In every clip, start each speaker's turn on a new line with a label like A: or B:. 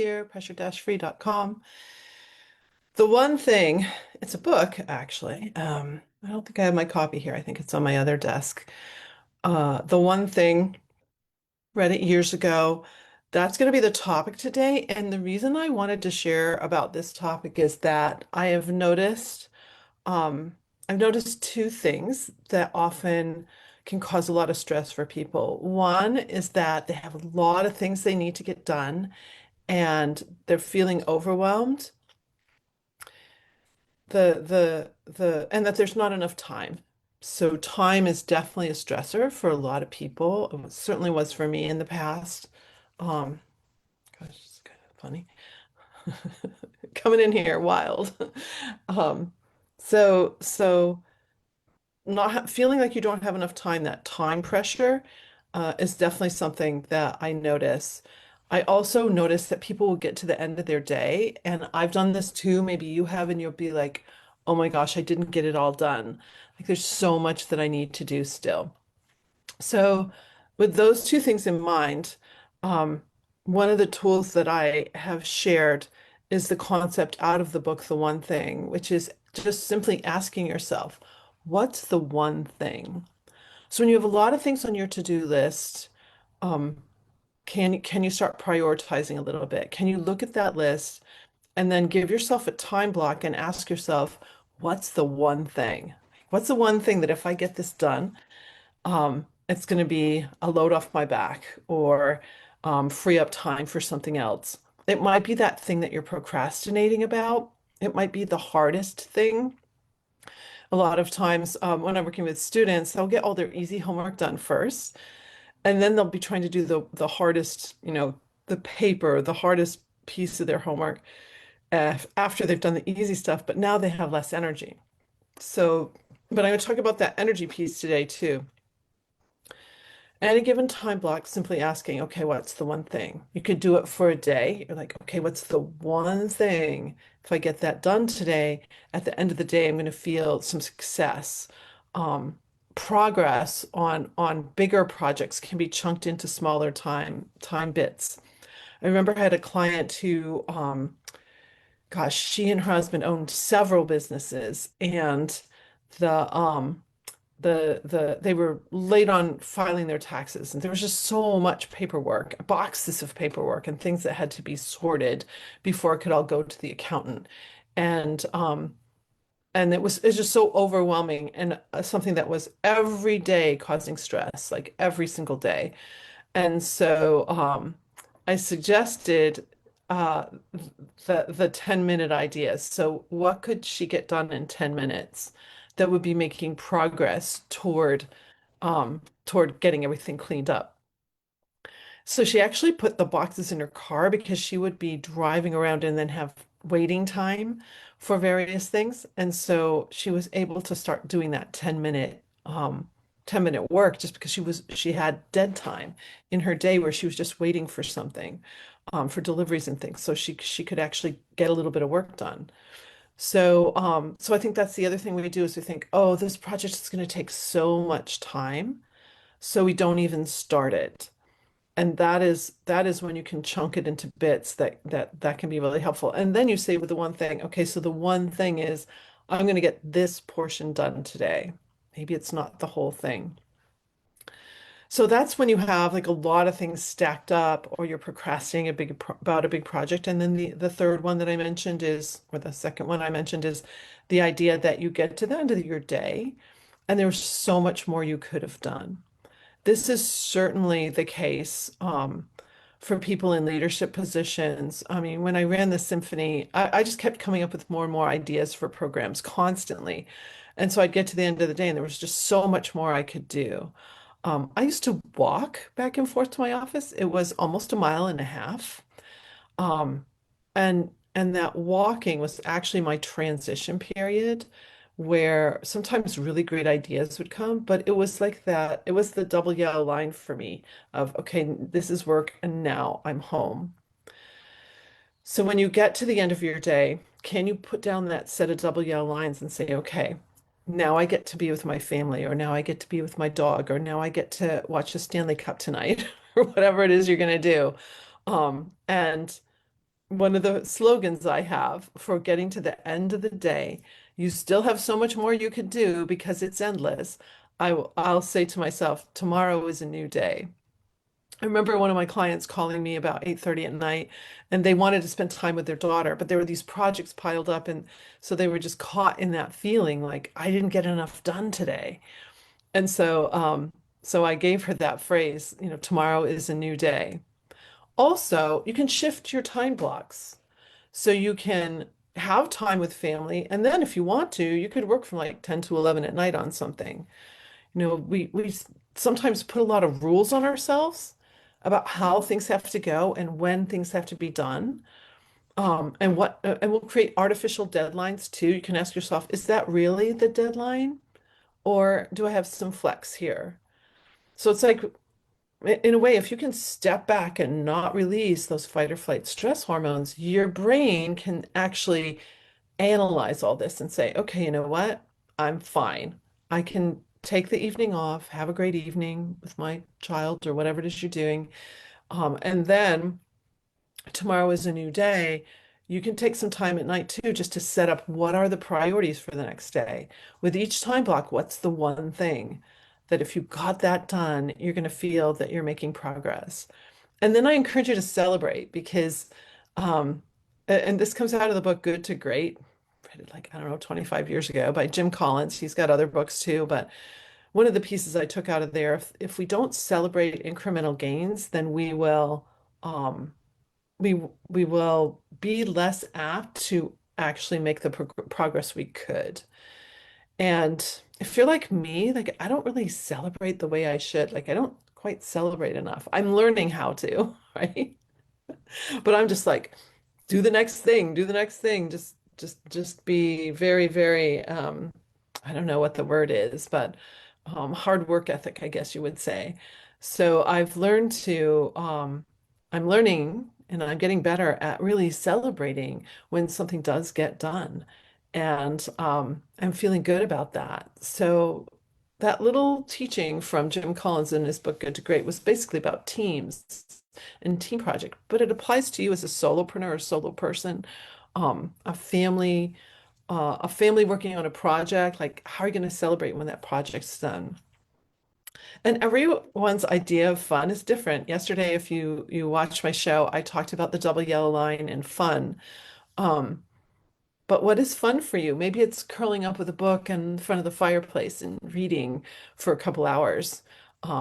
A: Here, pressure-free.com. The one thing, it's a book actually. I don't think I have my copy here. I think it's on my other desk. The one thing, read it years ago. That's going to be the topic today. And the reason I wanted to share about this topic is that um, I've noticed two things that often can cause a lot of stress for people. One is that they have a lot of things they need to get done and they're feeling overwhelmed. And that there's not enough time. So time is definitely a stressor for a lot of people. It certainly was for me in the past. Um, Gosh, it's kind of funny. Coming in here wild. Um, so not ha feeling like you don't have enough time, that time pressure, is definitely something that I notice. I also notice that people will get to the end of their day, and I've done this too. Maybe you have, and you'll be like, oh my gosh, I didn't get it all done. Like there's so much that I need to do still. So, with those two things in mind, um, one of the tools that I have shared is the concept out of the book, The One Thing, which is just simply asking yourself, what's the one thing? So, when you have a lot of things on your to-do list, um, can you start prioritizing a little bit? Can you look at that list and then give yourself a time block and ask yourself, what's the one thing? What's the one thing that if I get this done, it's going to be a load off my back or free up time for something else. It might be that thing that you're procrastinating about. It might be the hardest thing. A lot of times, when I'm working with students, they'll get all their easy homework done first, and then they'll be trying to do the hardest, the paper, the hardest piece of their homework after they've done the easy stuff, but now they have less energy. So, but I'm going to talk about that energy piece today too. At any given time block, simply asking, okay, what's the one thing? You could do it for a day. You're like, okay, what's the one thing? If I get that done today, at the end of the day, I'm going to feel some success. Um, Progress on bigger projects can be chunked into smaller time bits. I remember I had a client who, gosh, she and her husband owned several businesses, and the they were late on filing their taxes, and there was just so much paperwork, boxes of paperwork and things that had to be sorted before it could all go to the accountant. And it's just so overwhelming, and something that was every day causing stress, like every single day. And so I suggested uh, the 10-minute ideas. So what could she get done in 10 minutes that would be making progress toward getting everything cleaned up? So she actually put the boxes in her car because she would be driving around and then have waiting time for various things. And so she was able to start doing that 10-minute work just because she had dead time in her day where she was just waiting for something, for deliveries and things. So she could actually get a little bit of work done. So I think that's the other thing we do is we think, oh, this project is going to take so much time, so we don't even start it. And that is when you can chunk it into bits that can be really helpful. And then you say with the one thing, okay, so the one thing is I'm going to get this portion done today. Maybe it's not the whole thing. So that's when you have like a lot of things stacked up or you're procrastinating about a big project. And then the third one that I mentioned is, or the second one I mentioned is the idea that you get to the end of your day and there's so much more you could have done. This is certainly the case for people in leadership positions. I mean, when I ran the symphony, I just kept coming up with more and more ideas for programs constantly. And so I'd get to the end of the day and there was just so much more I could do. I used to walk back and forth to my office. It was almost a mile and a half. Um, and that walking was actually my transition period where sometimes really great ideas would come, but it was like that. It was the double yellow line for me of, okay, this is work and now I'm home. So when you get to the end of your day, can you put down that set of double yellow lines and say, okay, now I get to be with my family, or now I get to be with my dog, or now I get to watch the Stanley Cup tonight, or whatever it is you're going to do. And one of the slogans I have for getting to the end of the day. You still have so much more you could do because it's endless. I'll say to myself, tomorrow is a new day. I remember one of my clients calling me about 8:30 at night and they wanted to spend time with their daughter, but there were these projects piled up and so they were just caught in that feeling like I didn't get enough done today. And so I gave her that phrase, tomorrow is a new day. Also, you can shift your time blocks. So you can have time with family, and then if you want to, you could work from like 10 to 11 at night on something. We sometimes put a lot of rules on ourselves about how things have to go and when things have to be done. And we'll create artificial deadlines too. You can ask yourself, is that really the deadline? Or do I have some flex here? So it's like, in a way, if you can step back and not release those fight or flight stress hormones, your brain can actually analyze all this and say, okay, you know what? I'm fine. I can take the evening off, have a great evening with my child or whatever it is you're doing. And then tomorrow is a new day. You can take some time at night too, just to set up what are the priorities for the next day. With each time block, what's the one thing that if you got that done, you're going to feel that you're making progress. And then I encourage you to celebrate because, um, and this comes out of the book Good to Great, read it like, I don't know, 25 years ago by Jim Collins. He's got other books too, but one of the pieces I took out of there, if we don't celebrate incremental gains, then um, we will be less apt to actually make the progress we could. And if you're like me, like I don't really celebrate the way I should. Like I don't quite celebrate enough. I'm learning how to, right? But I'm just like, do the next thing, do the next thing. Just be very, very, I don't know what the word is, but hard work ethic, I guess you would say. So I've learned I'm learning and I'm getting better at really celebrating when something does get done. And I'm feeling good about that. So that little teaching from Jim Collins in his book Good to Great was basically about teams and team project, but it applies to you as a solopreneur or solo person, a family working on a project. Like, how are you going to celebrate when that project's done? And everyone's idea of fun is different. Yesterday, if you watch my show, I talked about the double yellow line and fun. Um, but what is fun for you? Maybe it's curling up with a book in front of the fireplace and reading for a couple hours.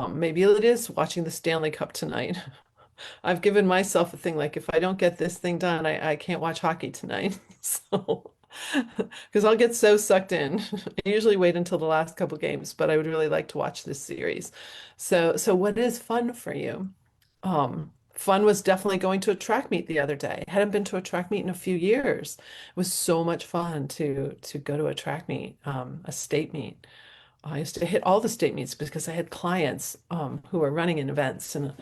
A: Maybe it is watching the Stanley Cup tonight. I've given myself a thing like if I don't get this thing done, I can't watch hockey tonight. So, because I'll get so sucked in. I usually wait until the last couple games, but I would really like to watch this series. So what is fun for you? Fun was definitely going to a track meet the other day. I hadn't been to a track meet in a few years. It was so much fun to go to a track meet, a state meet. I used to hit all the state meets because I had clients who were running in events, and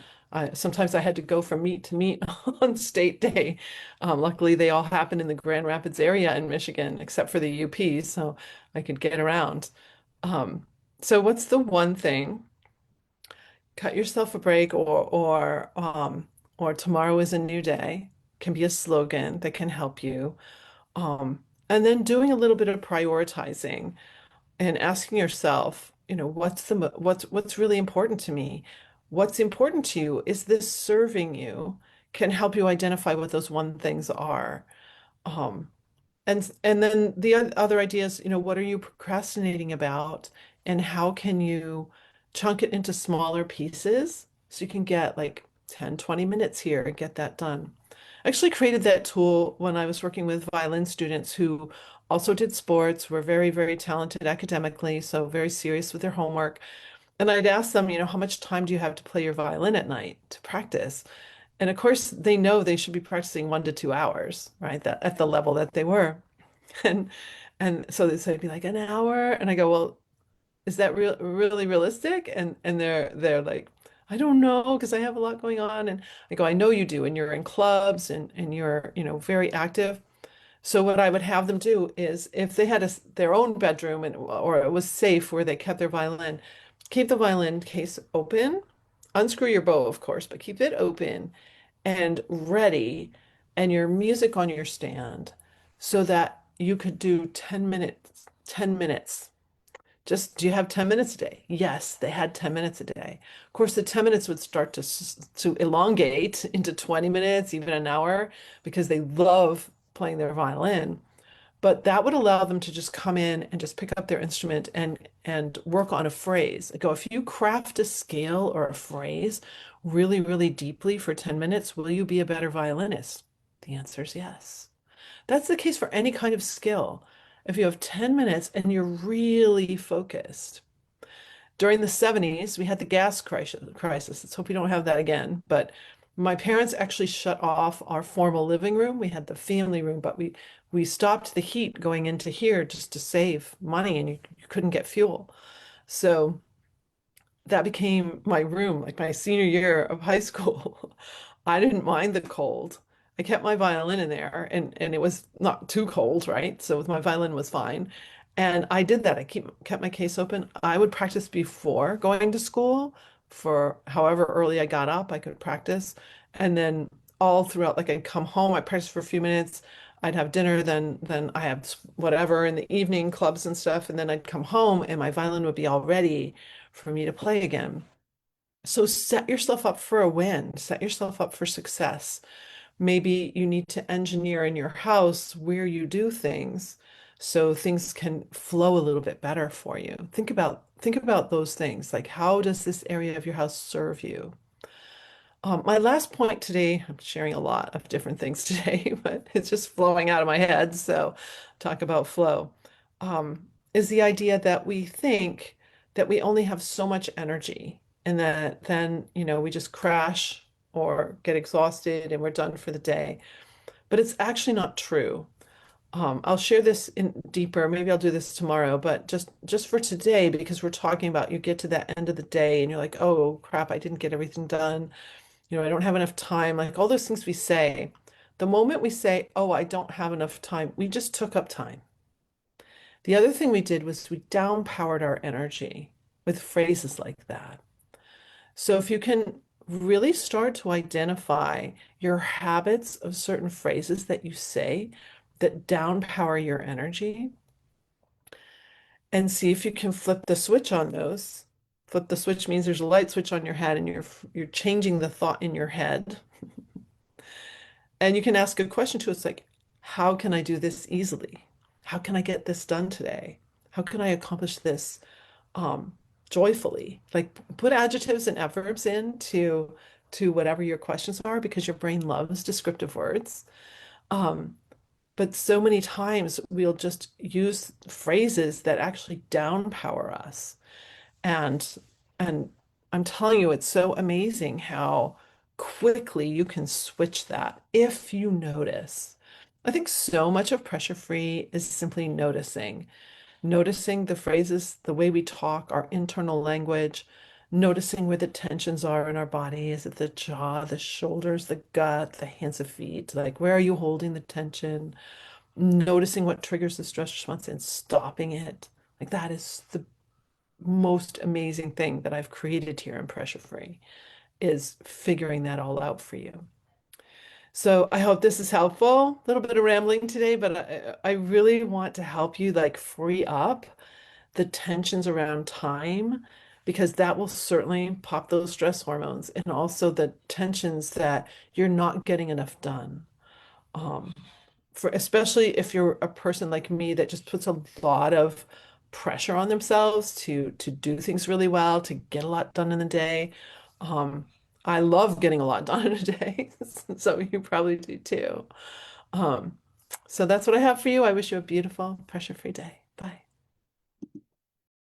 A: sometimes I had to go from meet to meet on state day. Luckily, they all happened in the Grand Rapids area in Michigan, except for the UP, so I could get around. Um, so, what's the one thing? Cut yourself a break, or tomorrow is a new day can be a slogan that can help you. And then doing a little bit of prioritizing and asking yourself, what's really important to me? What's important to you? Is this serving you? Can help you identify what those one things are. Um, and then the other ideas, what are you procrastinating about, and how can you chunk it into smaller pieces so you can get like 10, 20 minutes here and get that done. I actually created that tool when I was working with violin students who also did sports, were very, very talented academically, so very serious with their homework. And I'd ask them, how much time do you have to play your violin at night to practice? And of course, they know they should be practicing 1 to 2 hours, right? That at the level that they were. And and so they'd be like an hour, and I go, well, is that really realistic? And they're like, I don't know because I have a lot going on. And I go, I know you do, and you're in clubs and you're, very active. So what I would have them do is if they had their own bedroom and or it was safe where they kept their violin, keep the violin case open, unscrew your bow, of course, but keep it open and ready. and your music on your stand so that you could do 10 minutes, 10 minutes. Just, do you have 10 minutes a day? Yes, they had 10 minutes a day. Of course, the 10 minutes would start to elongate into 20 minutes, even an hour, because they love playing their violin. But that would allow them to just come in and just pick up their instrument and work on a phrase. Go, if you craft a scale or a phrase really, really deeply for 10 minutes, will you be a better violinist? The answer is yes. That's the case for any kind of skill. If you have 10 minutes and you're really focused. During the 70s, we had the gas crisis. Let's hope we don't have that again. But my parents actually shut off our formal living room. We had the family room, but we stopped the heat going into here just to save money, and you couldn't get fuel. So that became my room, like my senior year of high school. I didn't mind the cold. I kept my violin in there and it was not too cold, right? So my violin was fine. And I did that. Kept my case open. I would practice before going to school for however early I got up, I could practice. And then all throughout, like I'd come home, I practiced for a few minutes, I'd have dinner, then I have whatever in the evening clubs and stuff, and then I'd come home and my violin would be all ready for me to play again. So set yourself up for a win, set yourself up for success. Maybe you need to engineer in your house where you do things so things can flow a little bit better for you. Think about those things. Like, how does this area of your house serve you? My last point today, I'm sharing a lot of different things today, but it's just flowing out of my head. So, talk about flow, is the idea that we think that we only have so much energy and that then, we just crash or get exhausted and we're done for the day. But it's actually not true. I'll share this in deeper. Maybe I'll do this tomorrow, but just for today, because we're talking about you get to that end of the day and you're like, oh crap, I didn't get everything done. I don't have enough time, like all those things we say. The moment we say, oh, I don't have enough time, we just took up time. The other thing we did was we downpowered our energy with phrases like that. So if you can really start to identify your habits of certain phrases that you say that downpower your energy and see if you can flip the switch on those. Flip the switch means there's a light switch on your head and you're changing the thought in your head. And you can ask a question to us like, how can I do this easily? How can I get this done today? How can I accomplish this um, joyfully? Like put adjectives and adverbs in to whatever your questions are because your brain loves descriptive words. Um, but so many times we'll just use phrases that actually downpower us. And and I'm telling you, it's so amazing how quickly you can switch that if you notice. I think so much of pressure free is simply noticing the phrases, the way we talk, our internal language, noticing where the tensions are in our body. Is it the jaw, the shoulders, the gut, the hands and feet? Like, where are you holding the tension? Noticing what triggers the stress response and stopping it. Like, that is the most amazing thing that I've created here in Pressure Free is figuring that all out for you. So I hope this is helpful. A little bit of rambling today, but I really want to help you like free up the tensions around time because that will certainly pop those stress hormones and also the tensions that you're not getting enough done. Um, for especially if you're a person like me that just puts a lot of pressure on themselves to do things really well, to get a lot done in the day. Um, I love getting a lot done in a day, so you probably do too. Um, so that's what I have for you. I wish you a beautiful, pressure-free day. Bye.